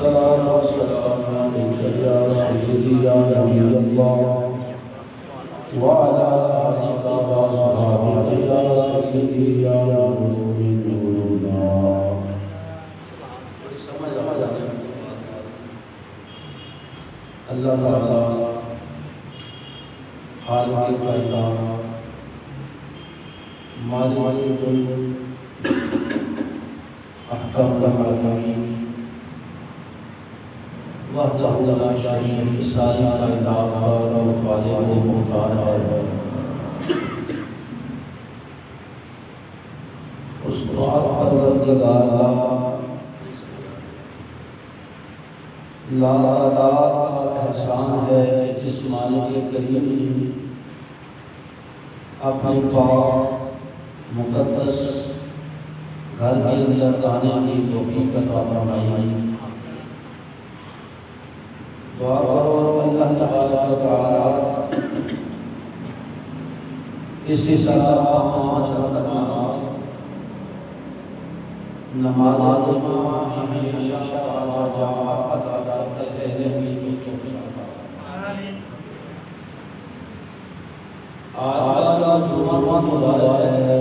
الصلاة والسلام عليك يا سيدي يا نبي الله وعلى آلك وأصحابك يا سيدي يا نور الله. اللہ تعالیٰ خالق کائنات مالک الملک احکم الحاکمین وحدہ لا شریک له ساری کائنات کا رب خالق و مختار ہے. اس پاک پروردگار کا لالعداد اور احسان ہے کہ جس مالک کریم نے اپنے پاک مقدس گھر کے اندر آنے کی توفیق عطا فرمائی. دعا کرو اللہ تبارک و تعالی اسی طرح 5 وقت نماز ہمیشہ جماعت عطا کرتے رہنے کی توفیق. آج کا جمعہ مبارک ہے،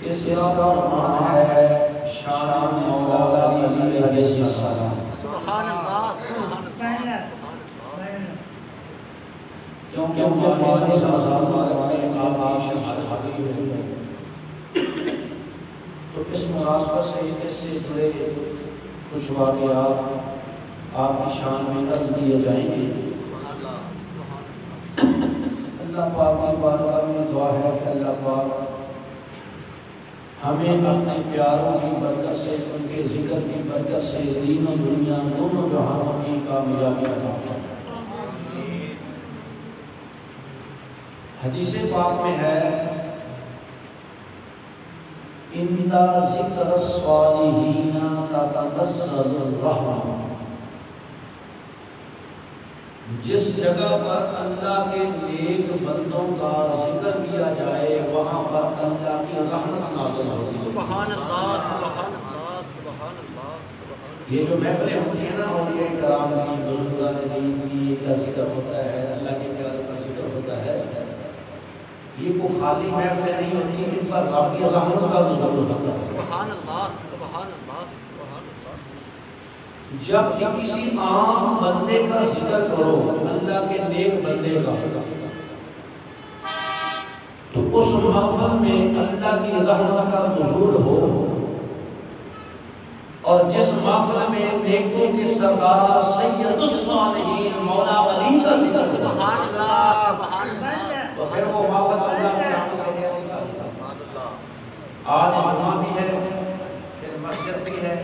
اس کا عنوان ہے شان مولا علی علیہ السلام. سبحان اللہ سبحان اللہ. کیونکہ ہمارے رمضان میں آپ کی شہادت ہوئی ہے تو اس مناسبت سے اس سے جڑے کچھ واقعات آپ کی شان میں عرض کیے جائیں گے. اللہ پاک کی بارگاہ میں دعا ہے کہ اللہ پاک ہمیں اپنے پیاروں کی برکت سے، ان کے ذکر کی برکت سے دین و دنیا دونوں جہانوں کی کامیابی عطا فرمائے. حدیث پاک میں ہے عند ذکر الصالحین تتنزل الرحمہ. جس جگہ پر اللہ کے نیک بندوں کا ذکر کیا جائے وہاں پر اللہ کی رحمت نازل ہوتی ہے. سبحان اللہ سبحان اللہ سبحان اللہ سبحان اللہ. یہ جو محفلیں ہوتی ہیں نا اولیاء کرام کی، بزرگان دین کی، کا ذکر ہوتا ہے، اللہ کے پیاروں کا ذکر ہوتا ہے، یہ کوئی خالی محفلیں نہیں ہوتی، ان پر رب کی رحمت کا ظہور ہوتا ہے. سبحان اللہ سبحان اللہ سبحان اللہ. جب کسی عام بندے کا ذکر کرو، اللہ کے نیک بندے کا، تو اس محفل میں اللہ کی رحمت کا نزول ہو، اور جس محفل میں نیکوں کے سردار سید الصالحین مولا علی کا ذکر، سبحان اللہ سبحان اللہ، تو پھر وہ محفل اللہ کی رحمت سے کیسی ہے. آج جمعہ بھی ہے، پھر مسجد بھی ہے،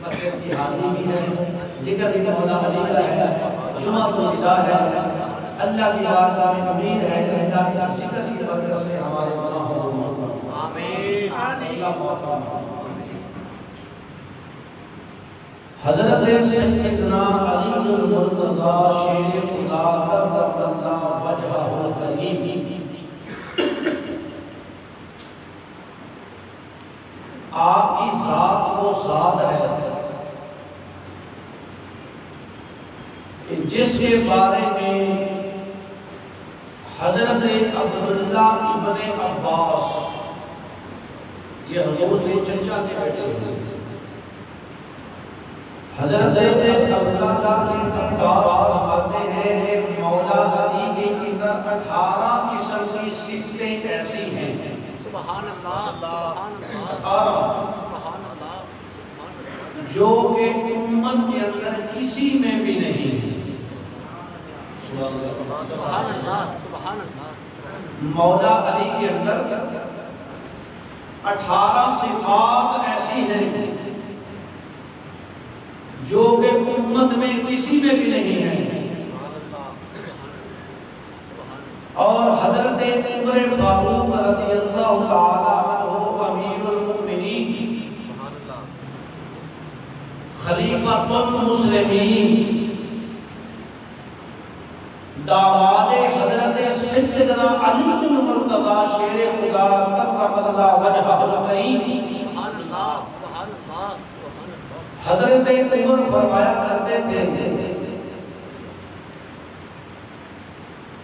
مسجد کی حاضری بھی ہے، ذکر بھی مولا علی کا ہے، جمعہ کو ندا ہے. اللہ کی بارگاہ میں امید ہے کہ اللہ اس ذکر کی برکت سے ہمارے گناہوں کو معاف فرمائے. آمین آمین. حضرت سیدنا علی المرتضی شیر خدا کرم اللہ وجہہ الکریم آپ کی ذات وہ ذات ہے کہ جس کے بارے میں حضرت عبداللہ ابن عباس، یہ حضور کے چچا کے بیٹے ہوئے، حضرت عبداللہ ابن عباس فرماتے ہیں کہ مولا علی کے اندر 18 قسم کی صفتیں ایسی ہیں. سبحان اللہ سبحان اللہ سبحان اللہ سبحان اللہ، جو کہ امت کے اندر کسی میں بھی نہیں ہے. سبحان اللہ سبحان اللہ. مولا علی کے اندر 18 صفات ایسی ہیں جو کہ امت میں کسی میں بھی نہیں ہے. اور حضرت عمر فاروق رضی اللہ تعالی عنہ امیر المؤمنین، خلیفۃ المسلمین، داماد حضرت سیدنا علی المرتضی شیر خدا کرم اللہ وجہہ الکریم، سبحان اللہ سبحان اللہ. حضرت عمر فرمایا کرتے تھے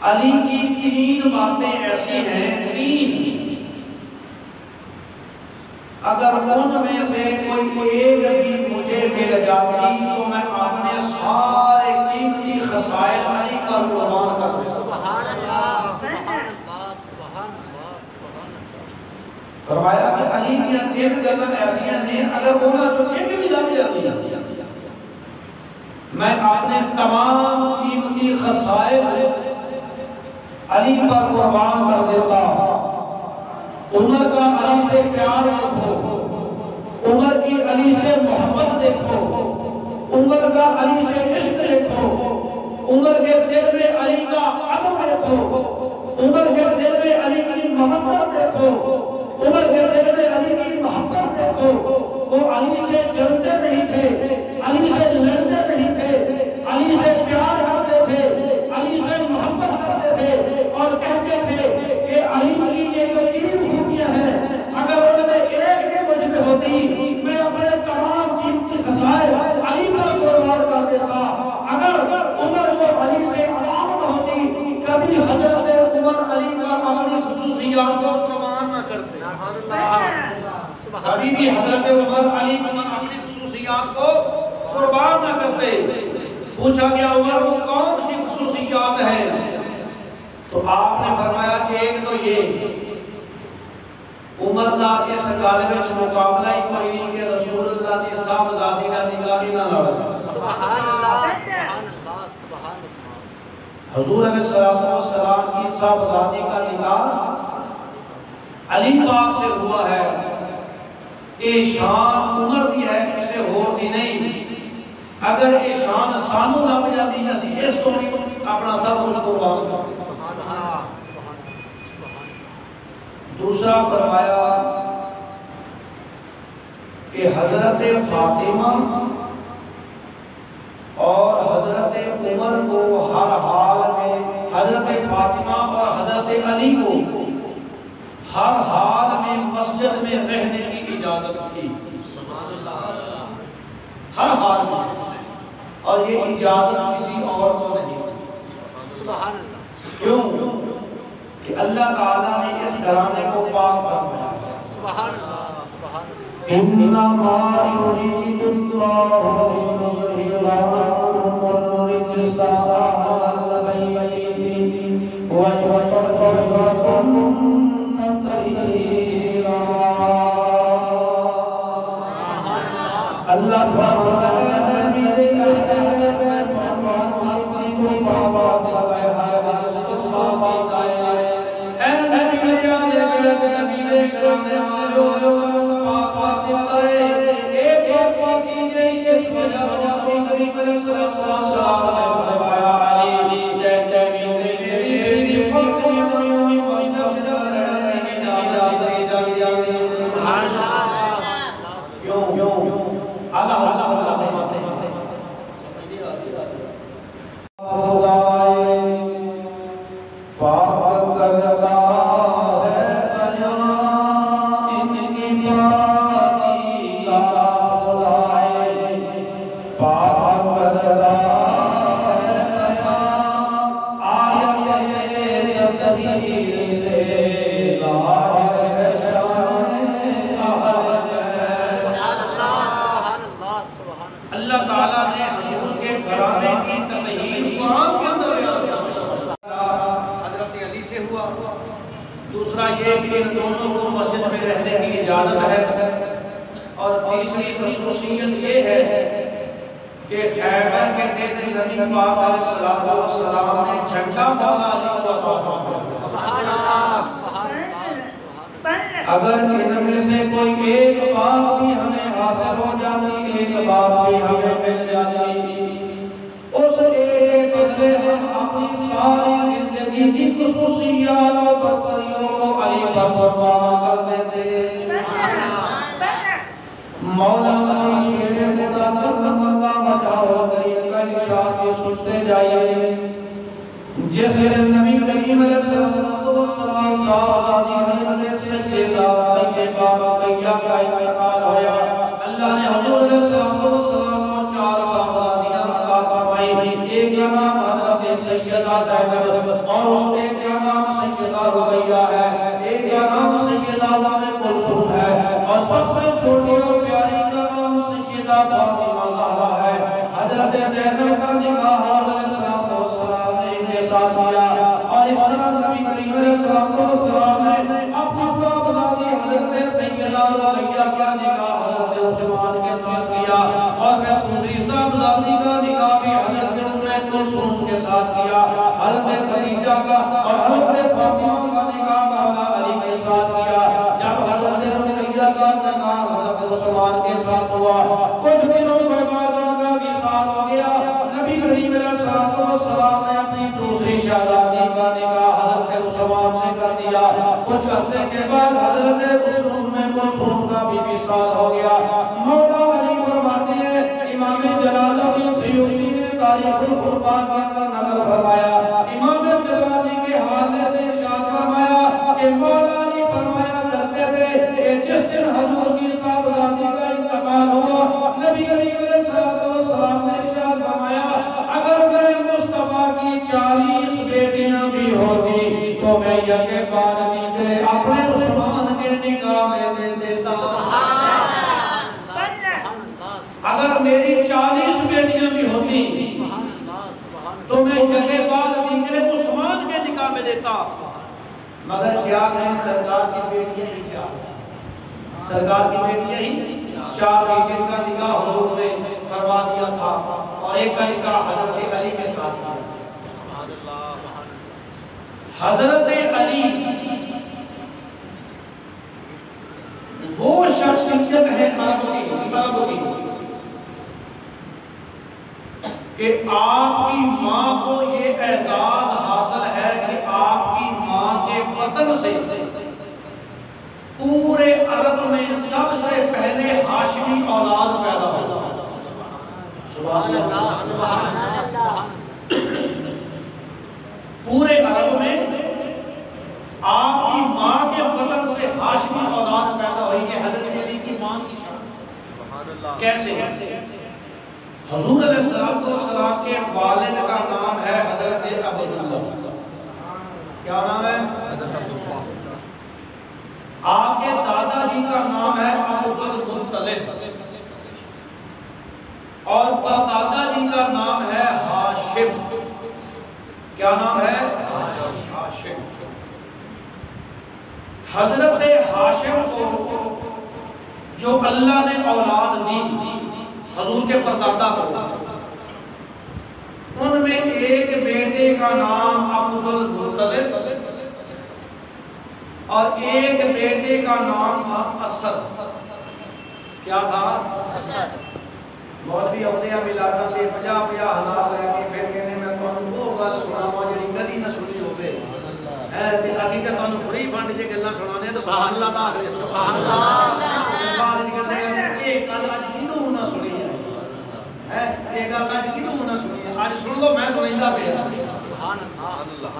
علی کی 3 باتیں ایسی ہیں، 3 اگر ان میں سے کوئی ایک بھی مجھے مل جاتی تو میں اپنے سارے قیمتی خصائل علی پر قربان کر دیتا۔ سبحان اللہ، سبحان اللہ، سبحان اللہ، سبحان اللہ۔ فرمایا کہ علی کی 3 گلیں ایسی ہیں اگر ہونا جو ایک بھی لگ جاتی میں اپنے تمام قیمتی خصائل علی پر قربان کر دیتا۔ عمر کا علی سے پیار دیکھو، عمر کی علی سے محبت دیکھو، عمر کا علی سے عشق دیکھو، عمر کے دل میں علی کا عدم دیکھو، عمر کے دل میں علی کی محبت دیکھو، عمر کے دل میں علی کی محبت دیکھو۔ وہ علی سے جلتے نہیں تھے، علی سے لڑتے نہیں تھے، علی سے پیار کرتے تھے، علی سے محبت کرتے تھے اور کہتے تھے کہ علی کی یہ جو 3 خوبیاں ہیں اگر ان میں ایک بھی مجھ میں ہوتی میں اپنے تمام قیمتی خصائل علی پر قربان کر دیتا۔ اگر عمر کو علی سے علامت ہوتی کبھی حضرت عمر علی پر اپنی خصوصیات کو قربان نہ کرتے۔ کبھی بھی حضرت عمر علی پر اپنی خصوصیات کو قربان نہ کرتے۔ پوچھا گیا عمر وہ کون سی خصوصیات ہیں تو آپ نے فرمایا کہ ایک تو یہ عمر دا اس گل وچ مقابلہ ہی کوئی نہیں کہ رسول اللہ دی صاحبزادی دا نگاہ نہ لڑے۔ سبحان اللہ، سبحان اللہ، سبحان اللہ۔ حضور علیہ السلام کی صاحبزادی کا نگاہ علی پاک سے ہوا ہے۔ یہ شان عمر دی ہے، کسے اور دی نہیں۔ اگر یہ شان سانو لب جاتی اسی اس کو بھی اپنا سب کچھ قربان کر دیتے۔ دوسرا فرمایا کہ حضرت فاطمہ اور حضرت عمر کو ہر حال میں، حضرت فاطمہ اور حضرت علی کو ہر حال میں مسجد میں رہنے کی اجازت تھی، ہر حال میں، اور یہ اجازت کسی اور کو نہیں تھی۔ سبحان اللہ۔ کیوں؟ کہ اللہ تعالیٰ نے اس گھرانے کو پاک فرمایا۔ سبحان اللہ، سبحان اللہ۔ انما يريد الله ليذهب الرجس اهل البيت ويطهركم تطهيرا۔ اللہ فرماتا ہے نبی دے اللہ تعالیٰ نے حضور کے گھرانے کی تطہیر قرآن کے اندر بیان کیا۔ حضرت علی سے ہوا۔ دوسرا یہ کہ ان دونوں کو مسجد میں رہنے کی اجازت ہے، اور تیسری خصوصیت یہ ہے کہ خیبر کے دن نبی پاک علیہ السلام نے جھنڈا مولا علی کو عطا فرمایا۔ سبحان اللہ، سبحان اللہ۔ اگر ان میں سے کوئی ایک بات بھی ہمیں حاصل ہو جاتی، ایک بات بھی ہمیں مل جاتی، اس ایک بدلے ہم اپنی ساری زندگی کی خصوصیات و برتریوں کو علی پر قربان کر دیتے۔ مولا علی شیر خدا کرم اللہ وجہہ کریم کا ارشاد بھی سنتے جائیے۔ جس نبی کریم علیہ السلام کی صاحبزادی حضرت سیدہ طیبہ رقیہ کا انتقال ہوا، اللہ اللہ نے حضور علیہ السلام کو 4 صحابیاں عطا فرمائی. ایک کا نام حضرت سیدہ زینب اور اس ایک کا نام سیدہ رقیہ ہے, ایک کا نام سیدہ ام کلثوم ہے, اور سب سے چھوٹی اور پیاری کا نام سیدہ فاطمہ زہرا ہے. حضرت زینب کا نکاح حضور علیہ السلام نے ان کے ساتھ کیا, اور اس طرح نبی کریم علیہ السلام نے اپنی صاحبزادی حضرت سیدہ رقیہ کا نکاح حضرت عثمان کے ساتھ کیا, اور پھر دوسری صاحبزادی کا نکاح بھی حضرت ام کلثوم کے ساتھ کیا. حضرت خدیجہ کا اور حضرت فاطمہ کا نکاح مولا علی کے ساتھ کیا. جب حضرت رقیہ کا نکاح حضرت عثمان کے ساتھ ہوا, کچھ دنوں کے بعد ان کا وصال ہو گیا. نبی کریم علیہ السلام نے اپنی دوسری شہزادی کا نکاح حضرت عثمان سے کر دیا. کچھ عرصے کے بعد حضرت ام کلثوم کا بھی وصال ہو گیا. مولا علی فرماتے ہیں, امام جلال الدین سیوطی نے تاریخ القرآن کے اندر نقل فرمایا, امام طبرانی کے حوالے سے ارشاد فرمایا کہ مولا علی فرمایا کرتے تھے کہ جس دن حضور کی صاحبزادی کا انتقال ہوا, نبی کریم علیہ السلام نے ارشاد فرمایا اگر میں مصطفیٰ کی 40 بیٹیاں بھی ہوتی تو میں یکے بعد دیگرے اپنے عثمان کے نکاح میں دے دیتا. اگر میری 40 بیٹیاں بھی ہوتی تو میں یکے بعد دیگرے عثمان کے نکاح میں دیتا. مگر کیا کریں, سرکار کی بیٹیاں ہی 4 تھی, سرکار کی بیٹیاں ہی 4 تھی جن کا نکاح حضور نے فرما دیا تھا, اور ایک کا نکاح حضرت علی کے ساتھ کیا تھا. حضرت علی وہ شخصیت ہے عرب کی کہ آپ کی ماں کو یہ اعزاز حاصل ہے کہ آپ کی ماں کے بطن سے پورے عرب میں سب سے پہلے ہاشمی اولاد پیدا ہوا. سبحان اللہ, سبحان اللہ. پورے عرب میں آپ کی ماں کے بطن سے ہاشمی اولاد پیدا ہوئی. یہ حضرت علی کی ماں کی شان. کیسے؟ حضور علیہ السلام کے والد کا نام ہے حضرت عبداللہ. کیا نام ہے؟ حضرت عبداللہ. آپ کے دادا جی کا نام ہے عبدالمطلب, اور پردادا جی کا نام ہے ہاشم. کیا نام ہے؟ ہاشم. حضرت ہاشم کو جو اللہ نے اولاد دی حضور کے پردادا کو, ان میں ایک بیٹے کا نام عبدالمطلب اور ایک بیٹے کا نام تھا اسد. کیا تھا؟ اسد. مولوی اولیاء ملاتا تے 50 ہزار لے کے پھر کہنے میں تانوں وہ گل سناواں جڑی کدی نہ سنی ہوے تے اسی تے تانوں فری فنڈ تے گلاں سنانے تے سبحان اللہ دا آخر سبحان اللہ. بعد وچ کہندے ہیں یہ گل اج کدوں نہ سنی ہے, یہ گل اج کدوں نہ سنی ہے, اج سن لو میں سنائندا پیا. سبحان اللہ.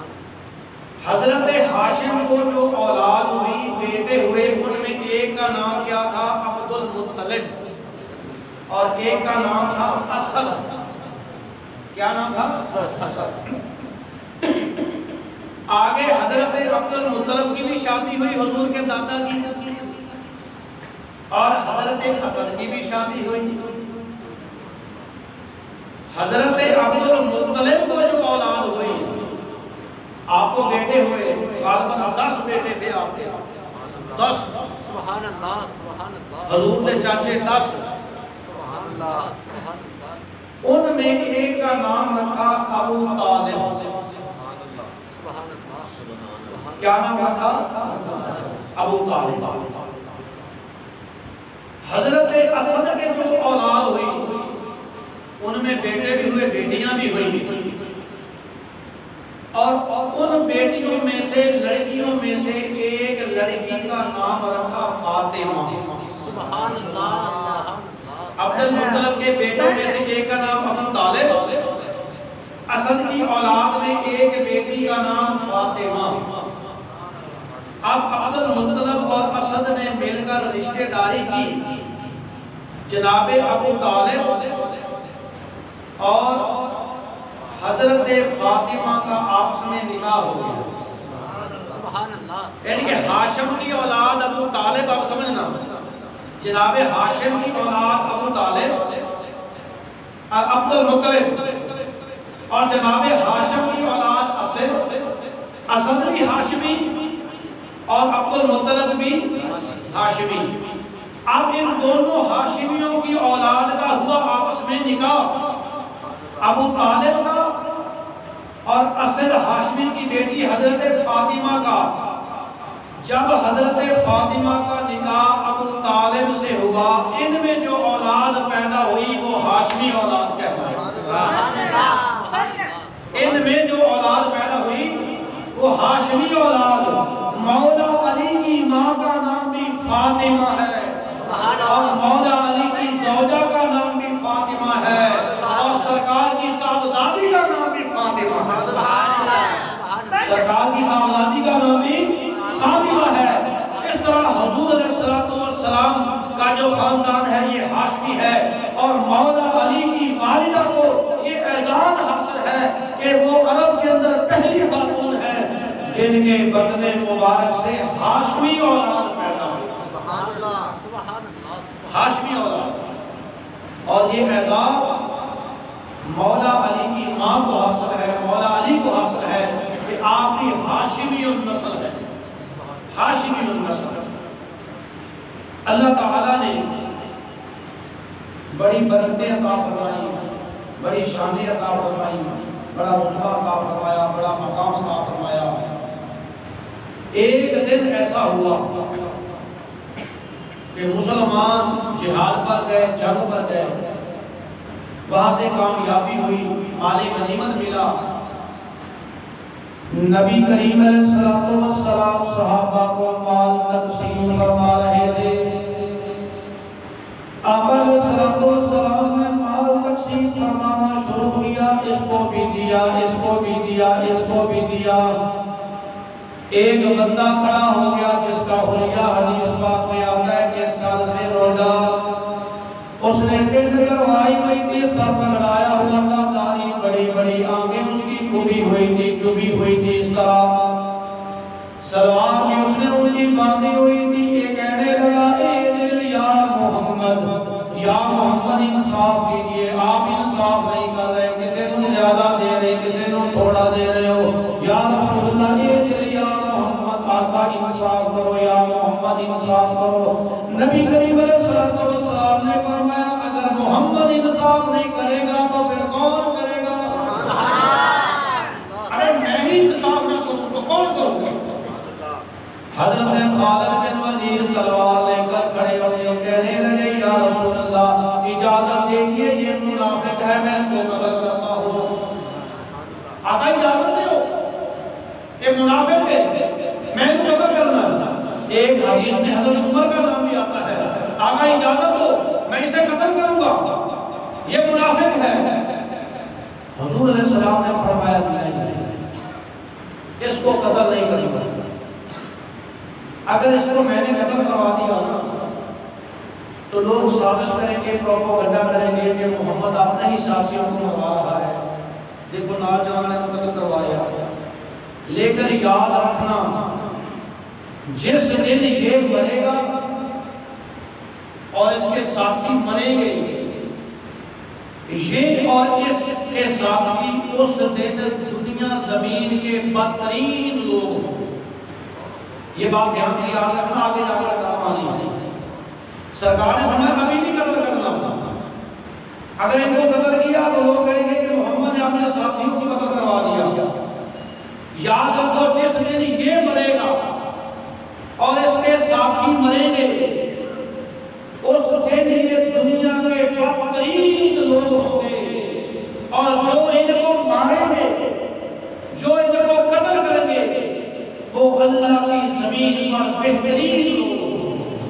حضرت ہاشم کو جو اولاد ہوئی, بیٹے ہوئے, ان میں ایک کا نام کیا تھا؟ عبدالمطلب, اور ایک کا نام تھا اسد. کیا نام تھا؟ اسد. آگے حضرت عبدالمطلب کی بھی شادی ہوئی حضور کے دادا کی, اور حضرت اسد کی بھی شادی ہوئی. حضرت عبدالمطلب کو جو اولاد ہوئی, آپ کو بیٹے ہوئے, غالباً 10 بیٹے تھے آپ کے, 10. سبحان اللہ, سبحان اللہ. حضور نے چاچے 10. سبحان اللہ, سبحان اللہ. ان میں ایک کا نام رکھا ابو طالب. سبحان اللہ. کیا نام رکھا؟ ابو طالب. حضرت اسد کے جو اولاد ہوئی, ان میں بیٹے بھی ہوئے, بیٹیاں بھی ہوئی, اور ان بیٹیوں میں سے, لڑکیوں میں سے ایک لڑکی کا نام رکھا فاطمہ. سبحان اللہ. عبدالمطلب کے بیٹوں میں سے ایک کا نام ابو طالب, اسد کی اولاد میں ایک بیٹی کا نام فاطمہ. اب عبدالمطلب اور اسد نے مل کر رشتہ داری کی. جناب ابو طالب اور حضرت فاطمہ کا آپس میں نکاح ہو گیا. سبحان اللہ. یعنی کہ ہاشم کی اولاد ابو طالب، آپ سمجھنا، جناب ہاشم کی اولاد ابو طالب عبد المطلب، اور جناب ہاشم کی اولاد اسد بھی ہاشمی اور عبد المطلب بھی ہاشمی. اب ان دونوں ہاشمیوں کی اولاد کا ہوا آپس میں نکاح. ابو طالب کا اور اسد ہاشمی کی بیٹی حضرت فاطمہ کا. جب حضرت فاطمہ کا نکاح ابو طالب سے ہوا، ان میں جو اولاد پیدا ہوئی وہ ہاشمی اولاد کہلائی. ان میں جو اولاد پیدا ہوئی وہ ہاشمی اولاد. مولا علی کی ماں کا نام بھی فاطمہ ہے اور مولا علی کی زوجہ کا نام بھی فاطمہ ہے اور سرکار کی صاحبزادی کا نام بھی فاطمہ ہے. سرکار کی صاحبزادی کا نام بھی فاطمہ ہے. اس طرح حضور علیہ السلام کا جو خاندان ہے یہ ہاشمی ہے، اور مولا علی کی والدہ کو یہ اعزاز حاصل ہے کہ وہ عرب کے اندر پہلی خاتون ہے جن کے بدن مبارک سے ہاشمی اولاد پیدا ہوئی. سبحان اللہ. سبحان اللہ. ہاشمی اولاد. اور یہ اعزاز مولا علی کی ماں کو حاصل ہے، مولا علی کو حاصل ہے کہ آپ بھی ہاشمی النسل ہے. ہاشمی النسل. اللہ تعالیٰ نے بڑی برکتیں عطا فرمائی، بڑی شانیں عطا فرمائی، بڑا رتبہ عطا فرمایا، بڑا مقام عطا فرمایا. ایک دن ایسا ہوا کہ مسلمان جہاد پر گئے، جنگ پر گئے، وہاں سے کامیابی ہوئی، مال غنیمت ملا. نبی کریم علیہ السلام صحابہ کو مال تقسیم فرما رہے تھے. آپ علیہ السلام نے مال تقسیم فرمانا شروع کیا. اس کو بھی دیا، اس کو بھی دیا، اس کو بھی دیا. ایک بندہ کھڑا ہو گیا جس کا حلیہ حدیث پاک میں آتا ہے کہ سر سے روڈا. اس نے ٹنڈ کروائی ہوئی تھی، سر پر لڑایا ہوا تھا، داڑھی بڑی بڑی، آنکھیں اس کی کھبی ہوئی تھی، چبھی ہوئی تھی اس طرح. سلوار بھی اس نے اونچی باندھی ہوئی تھی. یہ کہنے لگا اے دل یا محمد، یا محمد انصاف کیجئے، آپ انصاف نہیں کر رہے، کسے نو زیادہ دے رہے، کسے نو تھوڑا دے رہے ہو. یا رسول اللہ، اے دل یا محمد، آقا انصاف کرو، یا محمد انصاف کرو. نبی کریم علیہ السلام نے فرمایا اگر محمد انصاف نہیں کرے گا تو پھر کون کرے گا؟ اگر میں ہی انصاف نہ کروں تو کون کروں گا؟ حضرت خالد بن ولید تلوار لے کر کھڑے اور یہ کہنے لگے یا رسول اللہ اجازت دیجئے، یہ منافق ہے، میں اس کو قتل کرتا ہوں. آقا اجازت دے ہو، یہ منافق ہے، میں اس کو قتل کرنا ہے. ایک حدیث میں حضرت عمر کا نام بھی آتا ہے. آقا اجازت دو، میں اسے قتل کروں گا، یہ منافق ہے. حضور علیہ السلام نے فرمایا نہیں، اس کو قتل نہیں کروں گا. اگر اس کو میں نے قتل کروا دیا تو لوگ سازش کریں گے، پروپیگنڈا کریں گے کہ محمد اپنے ہی ساتھیوں کو مروا رہا ہے، دیکھو نہ جانا نے قتل کروایا. لیکن یاد رکھنا جس دن یہ مرے گا اور اس کے ساتھی مریں گے، یہ اور اس کے ساتھی اس دن دنیا زمین کے بدترین لوگ ہوں. یہ بات دھیان سے یاد رکھنا، آگے جا کر کام آنی ہے. سرکار نے فرمایا ابھی نہیں قتل کرنا. اگر ان کو قتل کیا تو لوگ کہیں گے کہ محمد نے اپنے ساتھیوں کو قتل کروا دیا. یاد رکھو جس دن یہ مرے گا اور اس کے ساتھی مریں گے، اس دن یہ دنیا کے بدترین لوگ ہوں گے، اور جو ان کو ماریں گے، جو ان کو قتل کریں گے، وہ اللہ کی زمین پر بہترین لوگ ہوں گے.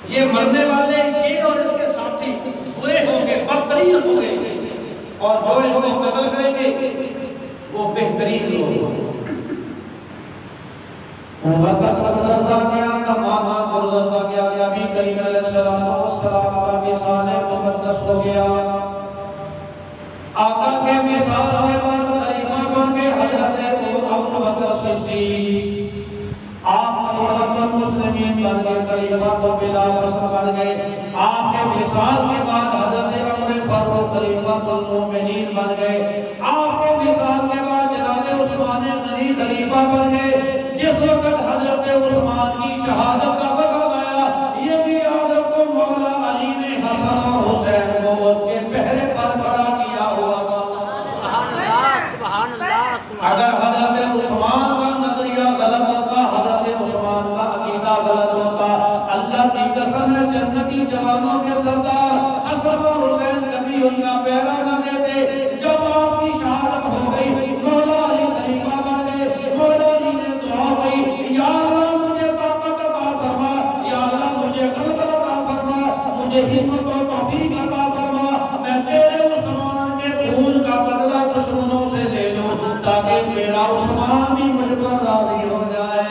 یہ مرنے والے یہ اور اس کے ساتھی برے ہوں گے، بدترین ہوں گے، اور جو ان کو قتل کریں گے وہ بہترین لوگ ہوں گے. وقت گزرتا گیا، زمانہ گزرتا گیا، نبی کریم علیہ السلام کا وصال مقدس ہو گیا۔ آقا کے وصال کے بعد خلیفہ بن کے حضرت ابو بکر صدیق، آپ خلیفۃ المسلمین بن کے خلیفہ کو بلا فصل بن گئے۔ آپ کے وصال کے بعد حضرت عمر فاروق خلیفۃ المومنین بن گئے۔ آپ کے وصال کے بعد جناب عثمان غنی خلیفہ بن گئے۔ جس وقت حضرت عثمان کی شہادت کا وقت آیا، یہ بھی یاد رکھو مولا علی نے حسن اور حسین کو اس کے پہرے پر کھڑا کیا ہوا تھا۔ سبحان اللہ، سبحان اللہ، سبحان اگر حضرت عثمان کا نظریہ غلط ہوتا، حضرت عثمان کا عقیدہ غلط ہوتا، اللہ کی قسم ہے جنتی جوانوں کے سردار حسن اور حسین کبھی ان کا پہرا نہ دیتے۔ جب آپ کی شہادت ہو گئی، مولا علی خلیفہ بن گئے۔ مولا علی نے دعا کی، یا اللہ مجھے طاقت عطا فرما، یا اللہ مجھے غلبہ عطا فرما، مجھے ہمت و توفیق عطا فرما، میں تیرے عثمان کے خون کا بدلہ دشمنوں سے لے لوں تاکہ میرا عثمان بھی مجھ پر راضی ہو جائے۔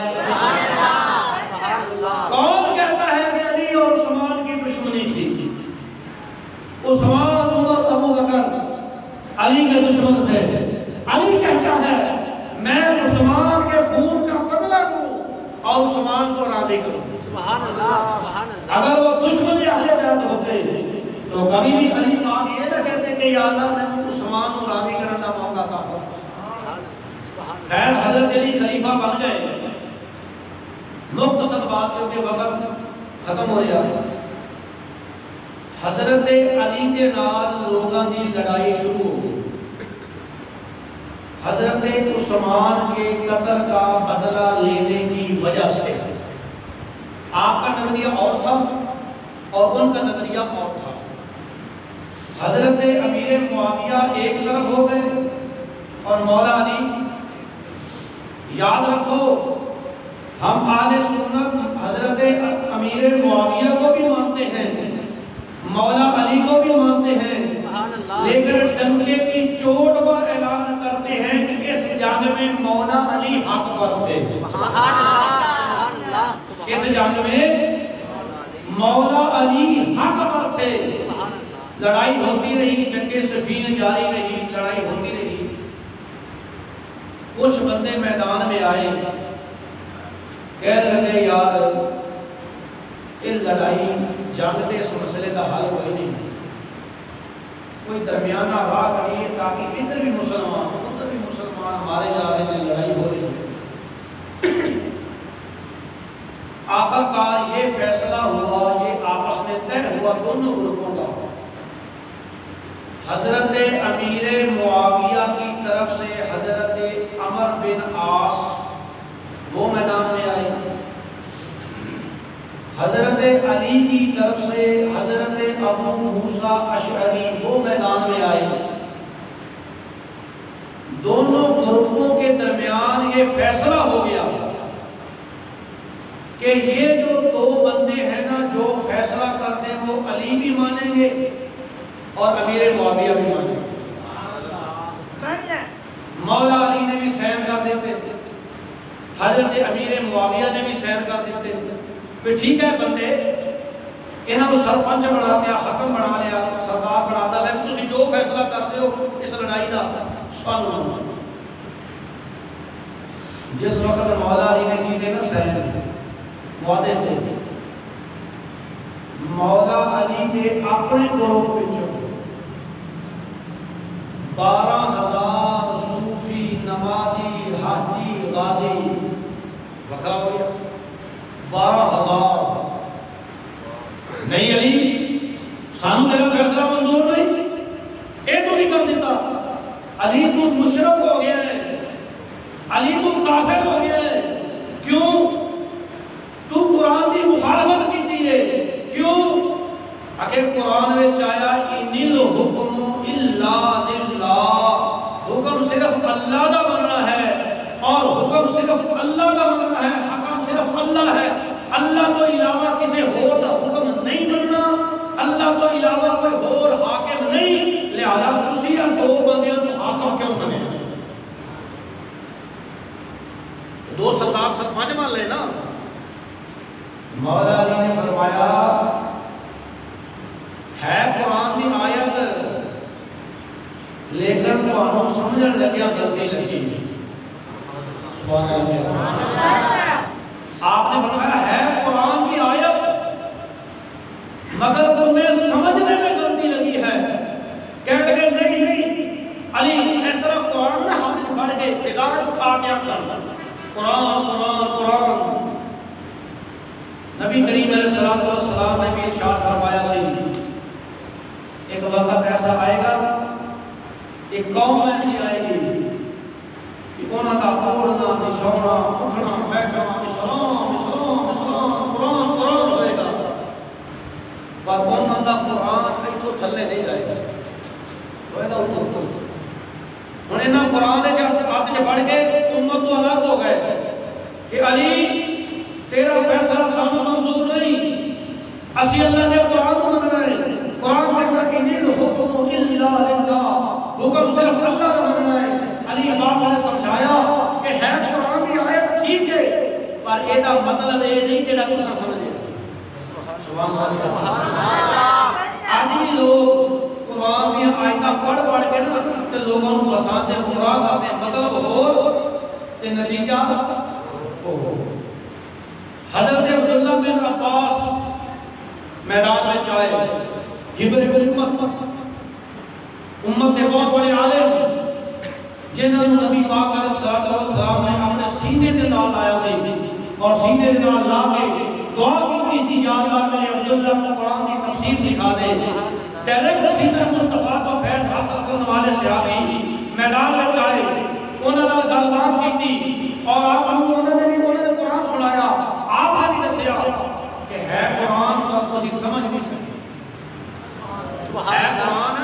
کون کہتا ہے کہ علی اور عثمان کی دشمنی تھی؟ عثمان عمر ابو بکر علی کے دشمن تھے۔ علی کہتا ہے میں عثمان کے خون کا بدلہ لوں اور عثمان کو راضی کروں۔ سبحان اللہ، سبحان اللہ۔ اگر وہ دشمن اہل بیت ہوتے تو کبھی بھی علی پاک یہ نہ کہتے کہ یا اللہ میں عثمان کو راضی کرنے کا موقع عطا فرما۔ خیر حضرت علی خلیفہ بن گئے۔ مختصر بات کیونکہ وقت ختم ہو رہا ہے۔ حضرت علی دے نال لوگاں دی لڑائی شروع ہو گئی۔ حضرت عثمان کے قتل کا بدلہ لینے کی وجہ سے آپ کا نظریہ اور تھا اور ان کا نظریہ اور تھا۔ حضرت امیر معاویہ ایک طرف ہو گئے اور مولا علی، یاد رکھو ہم اہل سنت حضرت امیر معاویہ کو بھی مانتے ہیں، مولا علی کو بھی مانتے ہیں، لیکن ڈنکے کی چوٹ پر اعلان کرتے ہیں کہ اس جنگ میں مولا علی حق پر تھے۔ اس جنگ میں مولا علی حق پر تھے۔ لڑائی ہوتی رہی، جنگ صفین جاری رہی، لڑائی ہوتی رہی۔ کچھ بندے میدان میں آئے، کہنے لگے یار یہ لڑائی جنگ دے اس مسئلے کا حل کوئی نہیں، کوئی درمیانہ راہ کریے تاکہ ادھر بھی مسلمان ادھر بھی مسلمان مارے جا رہے ہیں، لڑائی ہو رہی ہے۔ آخر کار یہ فیصلہ ہوا، یہ آپس میں طے ہوا دونوں گروپوں کا۔ حضرت امیر معاویہ کی طرف سے حضرت عمر بن عاص وہ میدان میں آئے، حضرت علی کی طرف سے حضرت ابو موسیٰ اشعری وہ میدان میں آئے۔ دونوں گروپوں کے درمیان یہ فیصلہ ہو گیا کہ یہ جو دو بندے ہیں نا جو فیصلہ کرتے ہیں وہ علی بھی مانیں گے اور امیر معاویہ بھی مانیں گے۔ مولا علی نے بھی سین کر دیتے، حضرت امیر معاویہ نے بھی سین کر دیتے، پھر ٹھیک ہے بندے انہوں کو سرپنچ بنا دیا، حکم بنا لیا، سردار بنا دیا، لیکن تسی جو فیصلہ کرتے ہو اس لڑائی دا سانو مانو۔ جس وقت مولا علی نے کیتے نا سین وعدے تھے، مولا علی دے اپنے گروپ وچوں 12,000 صوفی نمازی حاجی غازی وکھرا ہو گیا۔ 12,000 نہیں علی سانو تیرا فیصلہ منظور نہیں، اے تو نہیں کر دیتا، علی تو مشرک ہو گیا ہے، علی تو کافر ہو گیا ہے، کیوں تو قرآن دی مخالفت کی ہے، کیوں اگر قرآن میں چاہیا ان الحکم الا للہ، حکم صرف اللہ دا بننا ہے اور حکم صرف اللہ دا بننا ہے، حکم صرف اللہ ہے، اللہ تو علاوہ کسی اور دا حکم نہیں بننا، اللہ تو علاوہ کوئی اور حاکم نہیں، لہذا تسی دو بندیاں حاکم کیوں بنے؟ دو سردار سرپنچ مان لے نا. مولا علی نے فرمایا ہے قرآن دی آیت لیکن تو سمجھن لگیا غلطی لگی. سبحان اللہ. آپ نے فرمایا ہے قرآن کی آیت مگر تمہیں سمجھنے میں غلطی لگی ہے. کہنے لگے نہیں علی اس طرح قرآن نہ ہاتھ پھڑ کے فضا اٹھا کے کر قرآن قرآن قرآن. نبی کریم علیہ السلام نے بھی ارشاد فرمایا سی ایک وقت ایسا آئے گا ایک قوم ایسی آئے گی کہ انہوں کا اوڑھنا بچھونا اٹھنا بیٹھنا اسلام اسلام اسلام قرآن قرآن ہوئے گا پر انہوں کا قرآن ایتھوں تھلے نہیں جائے گا ہوئے گا اتوں کو. ہن انہاں قرآن دے ہاتھ چ پڑھ کے امت تو الگ ہو گئے کہ علی تیرا فیصلہ سانوں منظور نہیں اسی اللہ نے قرآن کو مننا ہے. قرآن کہتا ہے کہ الحکم الا للہ حکم صرف اللہ کا مننا ہے. علی پاک نے سمجھایا کہ ہے قرآن کی آیت ٹھیک ہے پر یہ مطلب یہ نہیں جڑا تساں سمجھے. سبحان اللہ. آج بھی لوگ قرآن کی آیتاں پڑھ کے نا تے لوگوں کو پسند ہے گمراہ کرتے ہیں مطلب ہو تے نتیجہ ہو. حضرت عبداللہ بن عباس میدان میں آئے حبر امت کے بہت بڑے عالم جنہوں نے نبی پاک علیہ السلام نے اپنے سینے دے نال لایا سی اور سینے دے نال لا کے دعا کی سی یا اللہ نے عبداللہ کو قرآن کی تفسیر سکھا دے. ڈائریکٹ سینہ مصطفیٰ کو فیض حاصل کرنے والے صحابی میدان میں آئے انہوں نے گل بات کی اور انہوں نے قرآن سنایا. آپ نے بھی دسیا کہ ہے قرآن پر کسی سمجھ نہیں سکتے. ہے قرآن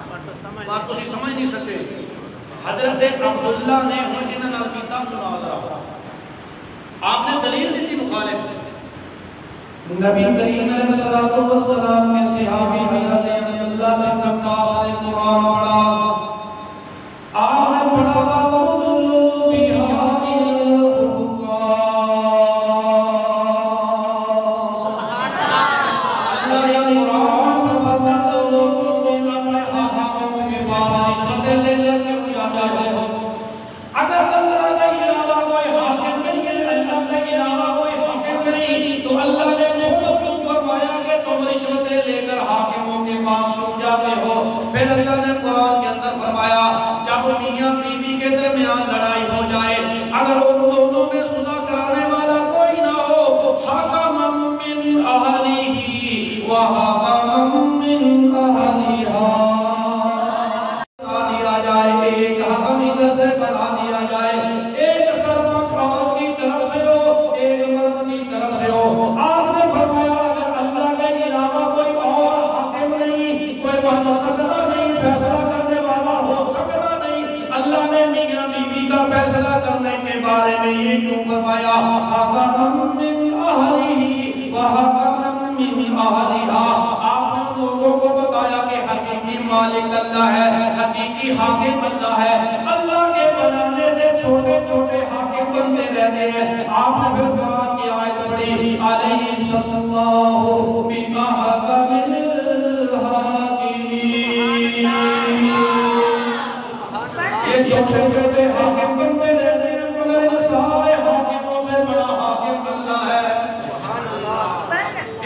پر کسی سمجھ نہیں سکتے. حضرت عبداللہ نے انہوں نے کیتا مناظرہ. آپ نے دلیل دیتی مخالف. نبی کریم علیہ السلام کے صحابی حضرت عبداللہ بن عباس نے قرآن پڑھا. آپ نے پڑھا وَقُلُوا بِهَا إِلَى پھر اللہ نے قرآن کے اندر فرمایا جب میاں بیوی کے درمیان لڑائی ہو جائے اگر ان دونوں میں صلح کرانے والا کوئی نہ ہو حکما من اہلہ و حکما من اہلہا دیا جائے. ایک حکم ادھر سے بنا دیا جائے ایک سرپنچ عورت کی طرف سے ہو ایک مرد کی طرف سے ہو. آپ نے فرمایا اگر اللہ کے علاوہ کوئی اور حاکم نہیں کوئی بن سکتا فیصلہ کرنے والا ہو سکتا نہیں. اللہ نے میاں بیوی کا فیصلہ کرنے کے بارے میں یہ کیوں فرمایا حکما من اہلہ و حکما من اہلہا. آپ نے لوگوں کو بتایا کہ حقیقی مالک اللہ ہے حقیقی حاکم اللہ ہے. اللہ کے بنانے سے چھوٹے چھوٹے حاکم بنتے رہتے ہیں. آپ نے پھر قرآن کی آیت پڑھی علیہ صلی اللہ بِأَحْكَمِ الْحَاكِمِينَ. یہ چھوٹے چھوٹے حاکم بنتے رہتے ہیں مگر ان سارے حاکموں سے بڑا حاکم اللہ ہے.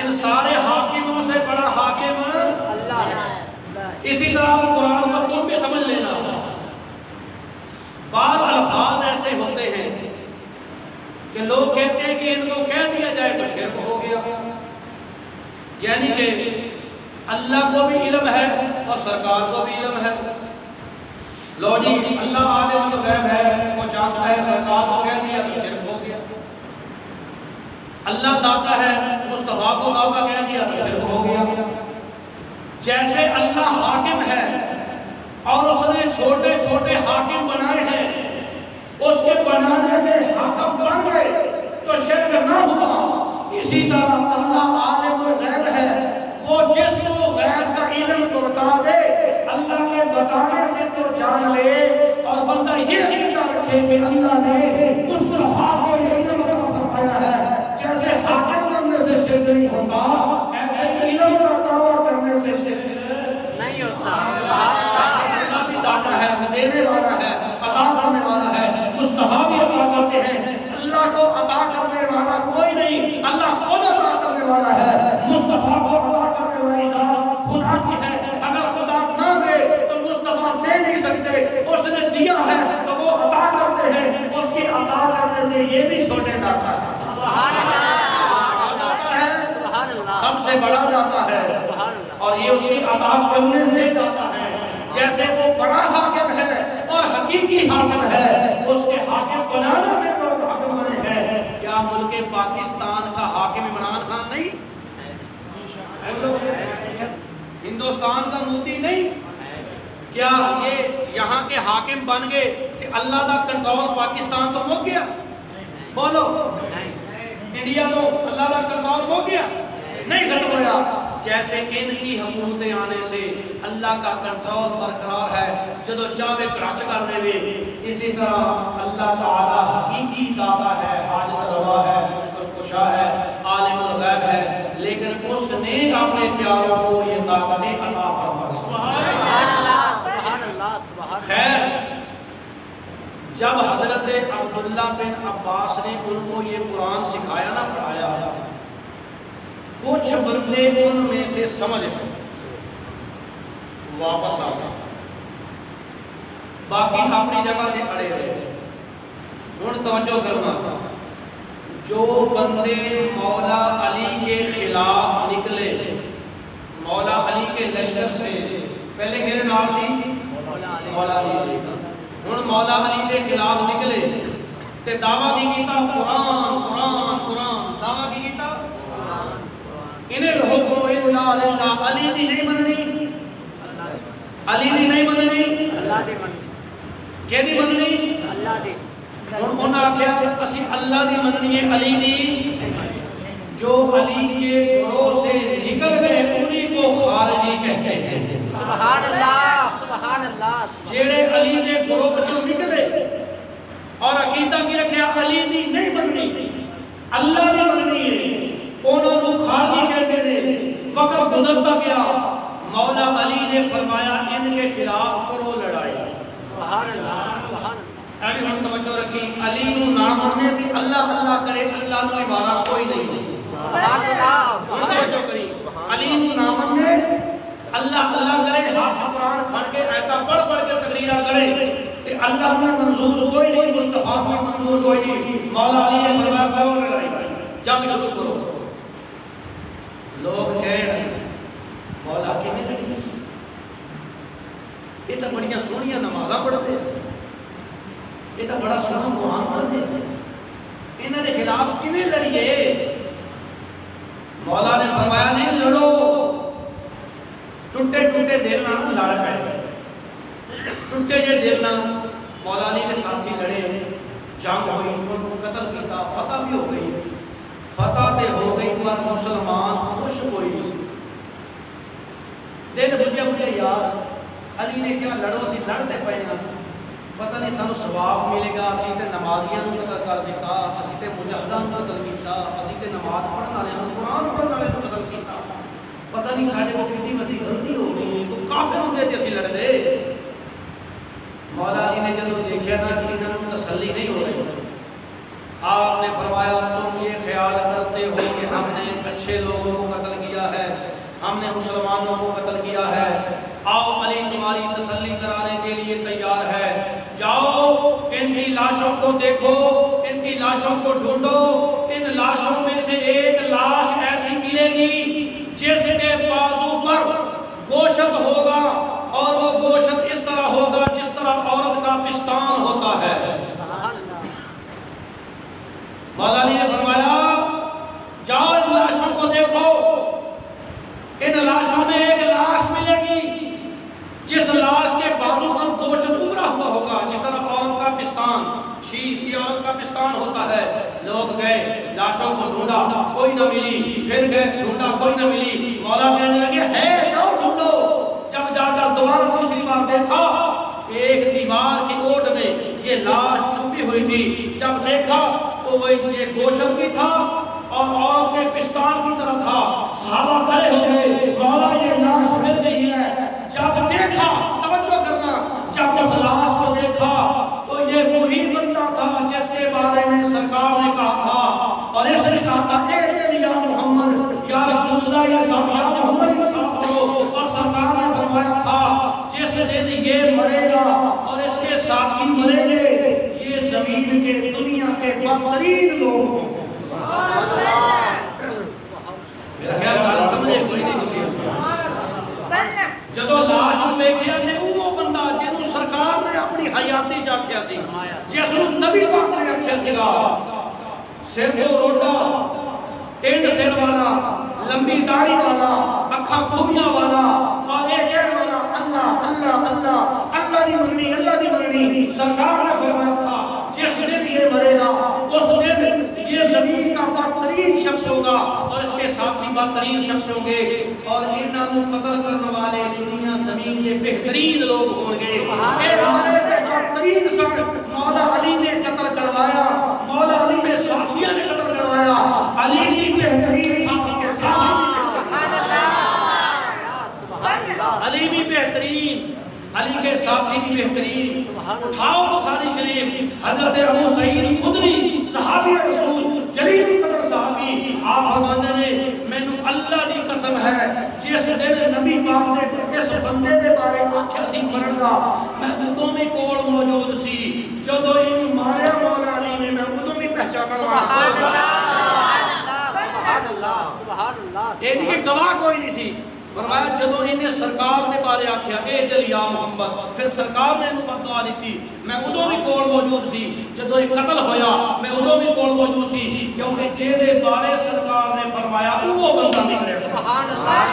ان سارے حاکموں سے بڑا حاکم اللہ ہے. اسی طرح قرآن کو تم بھی سمجھ لینا. بعض الفاظ ایسے ہوتے ہیں کہ لوگ کہتے ہیں کہ ان کو کہہ دیا جائے تو شرک ہو گیا. یعنی کہ اللہ کو بھی علم ہے اور سرکار کو بھی علم ہے. لو جی اللہ عالم الغیب ہے وہ جانتا ہے سرکار کو کہہ دیا تو شرک ہو گیا. اللہ داتا ہے مصطفیٰ کو داتا کہہ دیا تو شرک ہو گیا. جیسے اللہ حاکم ہے اور اس نے چھوٹے چھوٹے حاکم بنائے ہیں اس کے بنانے سے حاکم بن گئے تو شرک نہ ہوا. اسی طرح اللہ عالم الغیب ہے وہ جس کو غیب کا علم تو بتا دے اللہ کے بتانے سے تو جان لے اور بندہ یہ عقیدہ رکھے کہ اللہ نے مصطفیٰ کو یہ علم عطا فرمایا اور یہ اس کی عطا کرنے سے جاتا ہے. جیسے وہ بڑا حاکم ہے اور حقیقی حاکم ہے، اس کے حاکم بنانے سے لوگ حاکم بنے ہیں. کیا ملک پاکستان کا حاکم عمران خان نہیں؟ ہندوستان کا مودی نہیں؟ کیا یہ یہاں کے حاکم بن گئے کہ اللہ کا کنٹرول پاکستان تو ہو گیا؟ بولو. انڈیا تو اللہ کا کنٹرول ہو گیا؟ نہیں ختم ہوا. جیسے ان کی حکومتیں آنے سے اللہ کا کنٹرول برقرار ہے، جدو چاہے کڑچ کر دے وے. اسی طرح اللہ تعالیٰ حقیقی داتا ہے، حاجت روا ہے، مشکل کشا ہے، عالم الغیب ہے، لیکن اس نے اپنے پیاروں کو یہ طاقتیں عطا فرمائی. سبحان اللہ سبحان اللہ سبحان. خیر، جب حضرت عبداللہ بن عباس نے ان کو یہ قرآن سکھایا نہ پڑھایا، کچھ بندے ان میں سے سمجھ گئے، واپس آ گئے، باقی اپنی جگہ تے اڑے رہے. ہن توجہ کرنا، جو بندے مولا علی کے خلاف نکلے، مولا علی کے لشکر سے، پہلے کہنے نال سی مولا علی، ہن مولا علی کے خلاف نکلے تے دعویٰ کی کیتا قرآن قرآن قرآن. دعویٰ کی کیتا ان الحکم الا للہ. علی دی نہیں مننی، علی دی نہیں مننی، اللہ دی مننی. کہ دی مننی؟ اللہ دی. ہن انہاں آکھیا اسی اللہ دی مننی ہے، علی دی. جو علی کے گروہ سے نکل گئے انہی کو خارجی کہتے ہیں. سبحان اللہ سبحان اللہ. جیڑے علی دے گروہ چوں نکلے اور عقیدہ کی رکھیا علی دی نہیں مننی، اللہ دی مننی ہے، انہوں کو خارجی کہتے تھے. وقت گزرتا گیا، مولا علی نے فرمایا ان کے خلاف کرو لڑائی. سبحان اللہ سبحان اللہ. ابھی ہم توجہ رکھی، علی نو نہ مننے تھی اللہ اللہ کرے، اللہ نو عبارہ کوئی نہیں. سبحان اللہ ہم توجہ کری، علی نو نہ مننے اللہ اللہ کرے، ہاتھ قرآن پڑھ کے آیتاں پڑھ پڑھ کے تقریرہ کرے کہ اللہ میں منظور کوئی نہیں، مصطفیٰ میں منظور کوئی نہیں. مولا علی نے فرمایا کرو لڑائی، جنگ شروع کرو. لوگ کہن مولا کی میں لڑی، یہ تو بڑیاں سونیاں نمازاں پڑھ دے، یہ تو بڑا سونا قرآن پڑھ دے، انہوں نے خلاف کیویں لڑیے؟ مولا نے فرمایا نہیں لڑو، ٹوٹے ٹوٹے دل نہ لڑ پے، ٹوٹے جے دل نہ. مولا علی کے ساتھی لڑے، جنگ ہوئی، ان کو قتل کیتا، فتح بھی ہو گئی. فتح تے ہو گئی پر مسلمان خوش کوئی نہیں سی. دل بجھے بجھے یار علی نے کیا لڑو سی لڑتے پے ہیں، پتہ نہیں سانو ثواب ملے گا، اسی تے نمازیاں نو قتل کر دیتا، اسی تے مجاہداں نو قتل کیتا، اسی تے نماز پڑھن والے نو قرآن پڑھن والے نو قتل کیتا. پتہ نہیں ساڈے کو کتنی بڑی غلطی ہو گئی ہے، کوئی کافر ہوندے تے اسی لڑ دے. مولا علی نے جدوں دیکھیا نا کہ انہاں نو تسلی نہیں ہو رہی، آپ نے فرمایا تم یہ خیال کرتے ہو کہ ہم نے اچھے لوگوں کو قتل کیا ہے، ہم نے مسلمانوں کو قتل کیا ہے، آؤ علی تمہاری تسلی کرانے کے لیے تیار ہے، جاؤ ان کی لاشوں کو دیکھو، ان کی لاشوں کو ڈھونڈو، ان لاشوں میں سے ایک لاش ایسی ملے گی جس کے بازو پر گوشت ہوگا، اور وہ گوشت اس طرح ہوگا جس طرح عورت کا پستان ہوتا ہے. مولا علی نے فرمایا جاؤ ان لاشوں کو دیکھو، ان لاشوں میں ایک لاش ملے گی جس لاش کے بازو پر گوشت ابھرا ہوا ہوگا جس طرح عورت کا پستان، شیر کی عورت کا پستان ہوتا ہے. لوگ گئے، لاشوں کو ڈھونڈا، کوئی نہ ملی، پھر گئے ڈھونڈا، کوئی نہ ملی. مولا کہنے لگے ہے جاؤ ڈھونڈو. جب جا کر دوبارہ تیسری بار دیکھا، ایک دیوار کی اوٹ میں یہ لاش چھپی ہوئی تھی. جب دیکھا تو وہ یہ گوشت بھی تھا اور عورت کے پستان کی طرح تھا. صحابہ کھڑے ہو گئے، مولا یہ لاش مل گئی ہے. جب دیکھا، توجہ کرنا، جب اس لاش کو دیکھا تو یہ وہی بندہ تھا جس کے بارے میں سرکار نے کہا تھا، اور اس نے کہا تھا اے دل یا محمد یا رسول اللہ یا محمد انصاف کرو. اور سرکار نے فرمایا تھا جس دن یہ مرے گا اور اس کے ساتھی مریں گے، یہ زمین کے دنیا کے بدترین لوگ ہوں گے. میرا خیال گالی سمجھے کوئی نہیں کسی. ਛਾਤੀ 'ਚ ਆਖਿਆ ਸੀ, ਜਿਸ ਨੂੰ ਨਬੀ ਪਾਕ ਨੇ ਆਖਿਆ ਸੀਗਾ, ਸਿਰ ਤੋਂ ਰੋਡਾ, ਟਿੰਡ ਸਿਰ ਵਾਲਾ, ਲੰਬੀ ਦਾੜੀ ਵਾਲਾ, ਅੱਖਾਂ ਖੁੱਬੀਆਂ ਵਾਲਾ, اور یہ کہنے والا اللہ اللہ اللہ اللہ دی مننی اللہ دی مننی. سرکار نے فرمایا تھا جس دن یہ مرے گا اس دن یہ زمین کا بدترین شخص ہوگا اور اس کے ساتھی بدترین شخص ہوں گے, اور انہاں نوں قتل کرنے والے دنیا زمین کے بہترین لوگ ہوں گے. اے ہمارے کے بدترین سن مولا علی نے قتل کروایا, مولا علی کے ساتھیوں نے قتل کروایا. علی بھی بہترین تھا, اس کے ساتھی علی بھی بہترین, علی کے ساتھی بھی بہترین. اٹھاؤ بخاری شریف, حضرت ابو سعید خدری صحابی رسول جلیل القدر صحابی, آپ فرماتے ہیں مینوں اللہ دی قسم ہے جس دن نبی پاک نے اس بندے دے بارے آکھیا سی مرن دا, میں ادوں بھی کول موجود سی جدوں اینوں ماریا مولا علی نے, میں ادوں بھی پہچانا. سبحان اللہ سبحان اللہ. یہ کہ گواہ کوئی نہیں سی. فرمایا جدوں انہیں سرکار دے بارے آکھیا اے دل یا محمد, پھر سرکار نے انہوں بد دعا دیتی, میں ادوں بھی کول موجود سی جدوں یہ قتل ہویا, میں ادوں بھی کول موجود سی, کیونکہ جے دے بارے سرکار نے فرمایا وہ بندہ نکلے. سبحان اللہ.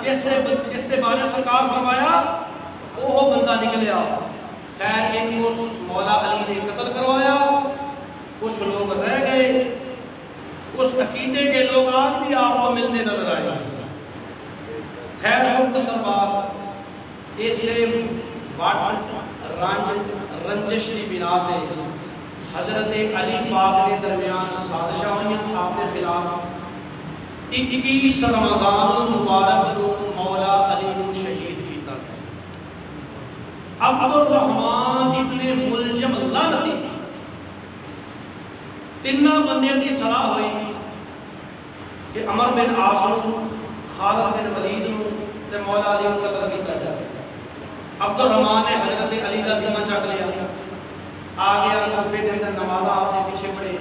جس دے بارے سرکار فرمایا وہ بندہ نکلیا. خیر ان کو مولا علی نے قتل کروایا, کچھ لوگ رہ گئے, اس عقیدے کے لوگ آج بھی آپ کو ملنے نظر آئے. خیر مختصر بات, اس سے رنجش کی بنا تے حضرت علی پاک کے درمیان سازشاں ہوئیں آپ کے خلاف. 21 رمضان المبارک نو مولا علی نو شہید کیتا گیا. عبد الرحمن ابن ملجم لعنتی, تینوں بندیاں دی صلاح ہوئی کہ عمر بن عاص نو, خالد بن ولید نو تے مولا علی نو قتل کیتا جائے. عبد الرحمن نے حضرت علی دا ذمہ چک لیا, آ گیا کوفے دے اندر نمازاں آپ دے پیچھے پڑھے.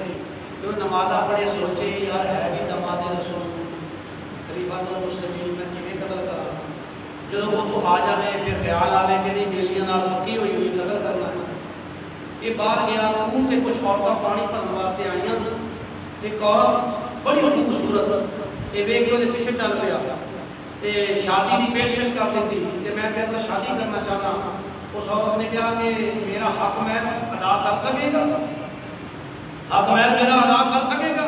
جو نمازاں پڑھے سوچے یار ہے بھی دماد رسول خلیفہ المسلمین, میں کیویں قتل کراں. جدوں وہ تو آ جاوے پھر خیال آوے کہ نہیں بیلیاں نال پکی ہوئی ہوئی قتل کرنا ہے. یہ باہر گیا, خون تے کچھ عورتاں پانی بھرن واسطے آئیاں. ایک عورت بڑی خوبصورت, یہ ویکھ کے وہ پیچھے چل پیا تے شادی کی پیشکش کر دیتی کہ میں تیرے نال شادی کرنا چاہتا. اس عورت نے کہا کہ میرا حق میں ادا کر سکے گا, حق میں میرا ادا کر سکے گا.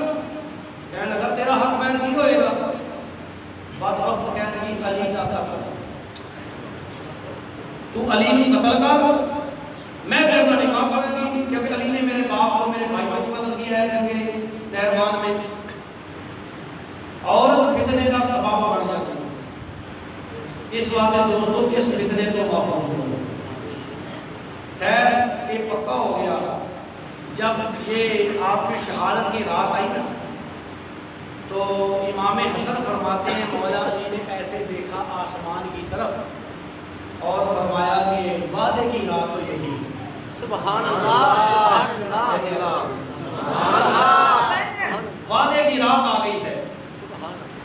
کہنے لگا تیرا حق میں کی ہوئے گا. بدبخت کہنے لگی علی دا قتل, تو علی نو قتل کر, میں تیرے نال نکاح کروں گی, کیونکہ علی نے میرے باپ اور میرے بھائیوں کو قتل کیا ہے جنگ نہروان میں. عورت فتنے کا سبب بن جاتی. اس واسطے دوستو اس فتنے تو محفوظ ہو. خیر یہ پکا ہو گیا. جب یہ آپ کی شہادت کی رات آئی نا, تو امام حسن فرماتے ہیں مولا علی نے ایسے دیکھا آسمان کی طرف اور فرمایا کہ وعدے کی رات تو یہی. سبحان اللہ سبحان اللہ, وعدے کی رات آ گئی ہے.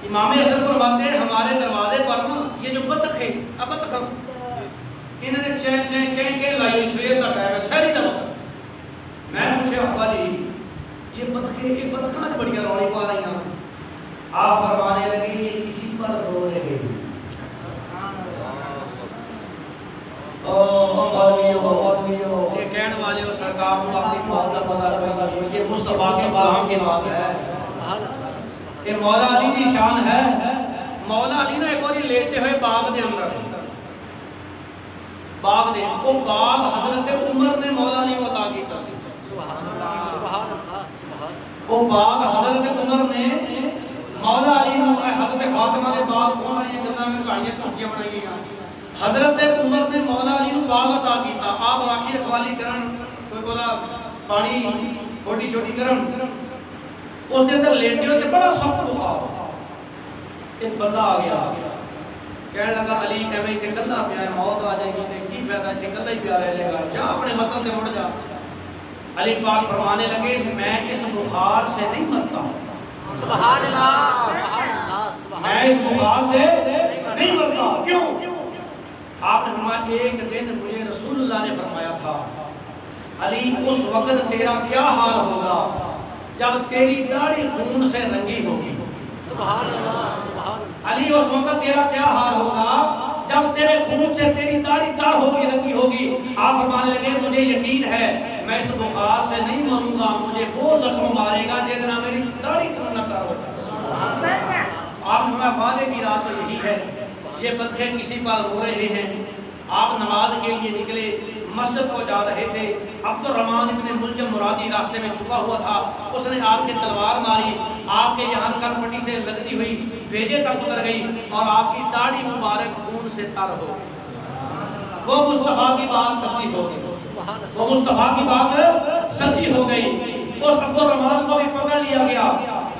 امام حسن فرماتے ہیں ہمارے دروازے پر نا یہ جو بطخ ہے, اب بطخ انہوں نے چین چین کہیں لائی, سویر کا ٹائم ہے, سہری دا وقت. میں پوچھے ابا جی یہ بطخاں بڑی رولی پا رہی ہیں. آپ فرمانے لگے یہ کسی پر رو رہے ہیں. یہ کہنے والے ہو سرکار کو اپنی موت کا پتہ کوئی نہیں, یہ مصطفیٰ کے غلام کی بات ہے. یہ مولا علی دی شان ہے. مولا علی نے ایک اور لیٹے ہوئے باغ دے اندر, باغ دے وہ باغ حضرت عمر نے مولا علی کو عطا کیتا سی. سبحان اللہ سبحان اللہ سبحان. وہ باغ حضرت عمر نے مولا علی نے, حضرت فاطمہ نے باغ کون والی گلاں میں کہانیاں چھوٹیاں بنائی ہیں. حضرت عمر نے مولا علی کو باغ عطا کیتا. آپ راکھی رکھوالی کرن, کوئی بولا پانی چھوٹی چھوٹی کرن, اس کے اندر لیٹے ہوتے بڑا سخت بخار. ایک بندہ آ گیا, کہنے لگا علی ایویں ایتھے کلا پیا ہے, موت آ جائے گی تے کی فائدہ, ایتھے کلا ہی پیا رہے گا, جا اپنے وطن تے مڑ جا. علی پاک فرمانے لگے میں اس بخار سے نہیں مرتا. سبحان اللہ سبحان اللہ. میں اس بخار سے نہیں مرتا. کیوں؟ آپ نے فرمایا ایک دن مجھے رسول اللہ نے فرمایا تھا علی اس وقت تیرا کیا حال ہوگا جب تیری داڑھی خون سے رنگی ہوگی. سبحان اللہ سبحان اللہ. علی اس وقت تیرا کیا حال ہوگا جب تیرے خون سے تیری داڑھی تر ہوگی رنگی ہوگی. آپ فرمانے لگے مجھے یقین ہے میں اس بخار سے نہیں مروں گا, مجھے وہ زخم مارے گا جس دن میری داڑھی خون نہ تر ہوگا. آپ نے وعدے کی رات تو یہی ہے. یہ بدخے کسی پر رو رہے ہیں. آپ نماز کے لیے نکلے, مسجد کو جا رہے تھے. عبد الرحمن ابن ملجم مرادی راستے میں چھپا ہوا تھا. اس نے آپ کے تلوار ماری, آپ کے یہاں کن پٹی سے لگتی ہوئی بھیجے تک اتر گئی اور آپ کی داڑھی مبارک خون سے تر ہو گئی. وہ مصطفیٰ کی بات سچی ہو گئی, وہ مصطفیٰ کی بات سچی ہو گئی. اس عبد الرحمن کو بھی پکڑ لیا گیا.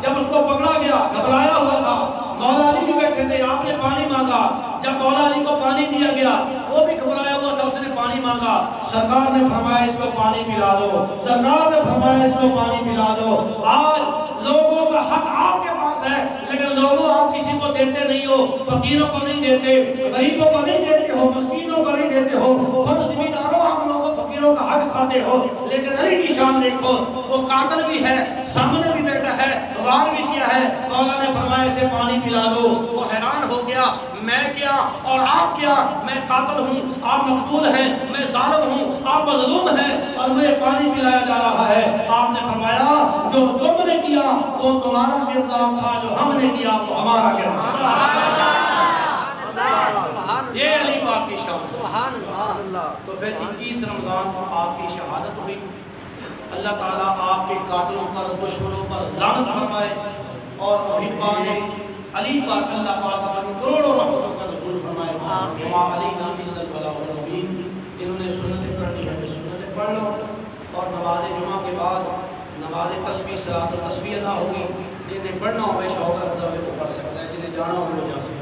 جب اس کو پکڑا گیا گھبرایا ہوا تھا. مولا علی بھی بیٹھے تھے, آپ نے پانی مانگا. جب مولا علی کو پانی دیا گیا وہ بھی گھبرایا ہوا تھا, اس نے پانی مانگا. سرکار نے فرمایا اس کو پانی پلا دو, سرکار نے فرمایا اس کو پانی پلا دو. آج لوگوں کا حق آپ کے پاس ہے لیکن لوگوں آپ کسی کو دیتے نہیں ہو. فقیروں کو نہیں دیتے, غریبوں کو نہیں دیتے ہو, مسکینوں کو نہیں دیتے ہو. خود زمینداروں آپ لوگوں فقیروں کا حق کھاتے ہو. لیکن علی کی شان دیکھو, وہ قاتل بھی ہے, سامنے بھی بیٹھا ہے, وار بھی کیا ہے. مولا نے فرمایا اسے پانی پلا دو. وہ حیران ہو گیا, میں کیا اور آپ کیا؟ میں قاتل ہوں, آپ مقتول ہیں. میں ظالم ہوں, آپ مظلوم ہیں, اور مجھے پانی پلایا جا رہا ہے. آپ نے فرمایا جو تم نے کیا وہ تمہارا کردار تھا, جو ہم نے کیا وہ ہمارا کردار تھا. یہ علی پاک کی شان. سبحان اللہ. تو پھر 21 رمضان کو آپ کی شہادت ہوئی. اللہ تعالیٰ آپ کے قاتلوں پر, دشمنوں پر لعنت فرمائے اور محبان علی پاک اللہ پاک اپنی کروڑوں رحمتوں کا نزول فرمائے. وما علینا الا البلاغ المبین. جنہوں نے سنتیں پڑھنی ہے وہ سنتیں پڑھ لو, اور نماز جمعہ کے بعد نماز تسبیح صلاۃ التسبیح ادا ہوگی. جنہیں پڑھنا ہو شوق رکھتا ہوئے وہ پڑھ سکتا ہے, جنہیں جانا ہو وہ جا سکتا ہے.